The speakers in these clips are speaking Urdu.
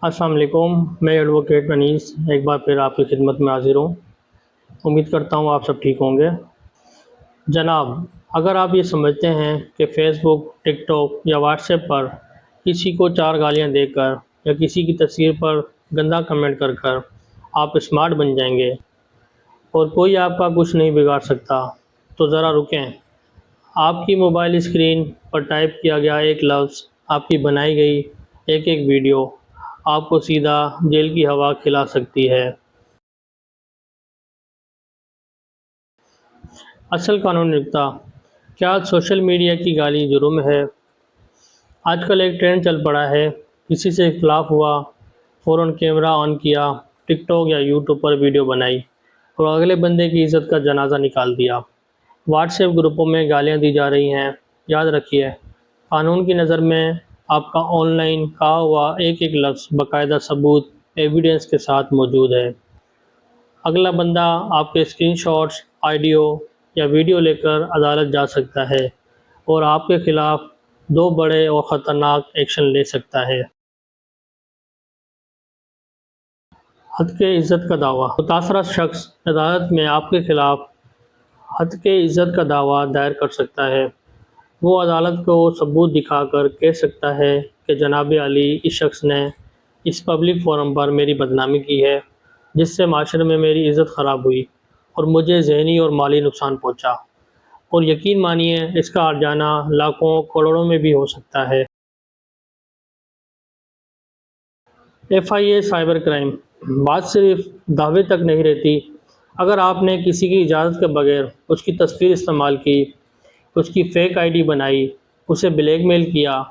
السلام علیکم، میں ایڈوکیٹ انیس ایک بار پھر آپ کی خدمت میں حاضر ہوں۔ امید کرتا ہوں آپ سب ٹھیک ہوں گے۔ جناب، اگر آپ یہ سمجھتے ہیں کہ فیس بک، ٹک ٹاک یا واٹس ایپ پر کسی کو چار گالیاں دے کر یا کسی کی تصویر پر گندا کمنٹ کر کر آپ اسمارٹ بن جائیں گے اور کوئی آپ کا کچھ نہیں بگاڑ سکتا، تو ذرا رکیں۔ آپ کی موبائل اسکرین پر ٹائپ کیا گیا ایک لفظ، آپ کی بنائی گئی ایک ویڈیو آپ کو سیدھا جیل کی ہوا کھلا سکتی ہے۔ اصل قانونی نکتہ: کیا سوشل میڈیا کی گالی جرم ہے؟ آج کل ایک ٹرینڈ چل پڑا ہے، کسی سے اختلاف ہوا، فوراً کیمرہ آن کیا، ٹک ٹاک یا یوٹیوب پر ویڈیو بنائی اور اگلے بندے کی عزت کا جنازہ نکال دیا۔ واٹس ایپ گروپوں میں گالیاں دی جا رہی ہیں۔ یاد رکھیے، قانون کی نظر میں آپ کا آن لائن کہا ہوا ایک لفظ باقاعدہ ثبوت، ایویڈنس کے ساتھ موجود ہے۔ اگلا بندہ آپ کے اسکرین شاٹس، آڈیو یا ویڈیو لے کر عدالت جا سکتا ہے اور آپ کے خلاف دو بڑے اور خطرناک ایکشن لے سکتا ہے۔ حد کے عزت کا دعویٰ: متاثرہ شخص عدالت میں آپ کے خلاف حد کے عزت کا دعویٰ دائر کر سکتا ہے۔ وہ عدالت کو ثبوت دکھا کر کہہ سکتا ہے کہ جناب عالی، اس شخص نے اس پبلک فورم پر میری بدنامی کی ہے، جس سے معاشرے میں میری عزت خراب ہوئی اور مجھے ذہنی اور مالی نقصان پہنچا، اور یقین مانیے اس کا ارجانہ لاکھوں کروڑوں میں بھی ہو سکتا ہے۔ FIA سائبر کرائم: بات صرف دعوے تک نہیں رہتی۔ اگر آپ نے کسی کی اجازت کے بغیر اس کی تصویر استعمال کی، اس کی فیک ID بنائی، اسے بلیک میل کیا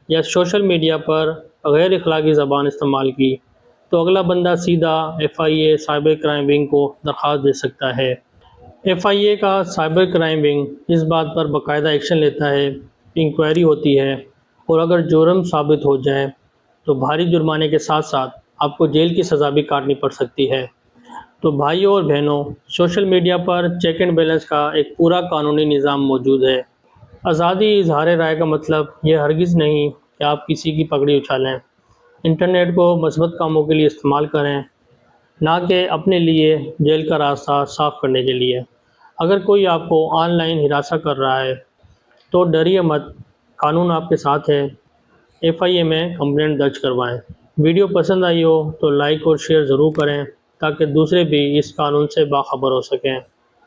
یا سوشل میڈیا پر غیر اخلاقی زبان استعمال کی، تو اگلا بندہ سیدھا FIA سائبر کرائم ونگ کو درخواست دے سکتا ہے۔ FIA کا سائبر کرائم ونگ اس بات پر باقاعدہ ایکشن لیتا ہے، انکوائری ہوتی ہے، اور اگر جرم ثابت ہو جائے تو بھاری جرمانے کے ساتھ ساتھ آپ کو جیل کی سزا بھی کاٹنی پڑ سکتی ہے۔ تو بھائیوں اور بہنوں، social media per check and balance کا ایک پورا قانونی نظام موجود ہے۔ آزادی اظہار رائے کا مطلب یہ ہرگز نہیں کہ آپ کسی کی پگڑی اچھالیں۔ انٹرنیٹ کو مثبت کاموں کے لیے استعمال کریں، نہ کہ اپنے لیے جیل کا راستہ صاف کرنے کے لیے۔ اگر کوئی آپ کو آن لائن ہراساں کر رہا ہے تو ڈریے مت، قانون آپ کے ساتھ ہے۔ FIA میں کمپلینٹ درج کروائیں۔ ویڈیو پسند آئی ہو تو لائک اور شیئر ضرور کریں تاکہ دوسرے بھی اس قانون سے باخبر ہو سکیں۔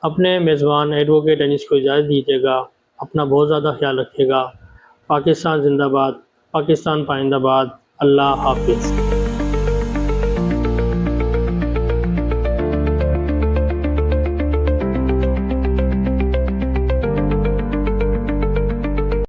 اپنے میزبان ایڈوکیٹ انیس کو اجازت دیجیے گا۔ اپنا بہت زیادہ خیال رکھیے گا۔ پاکستان زندہ باد، پاکستان پائندہ باد۔ اللہ حافظ۔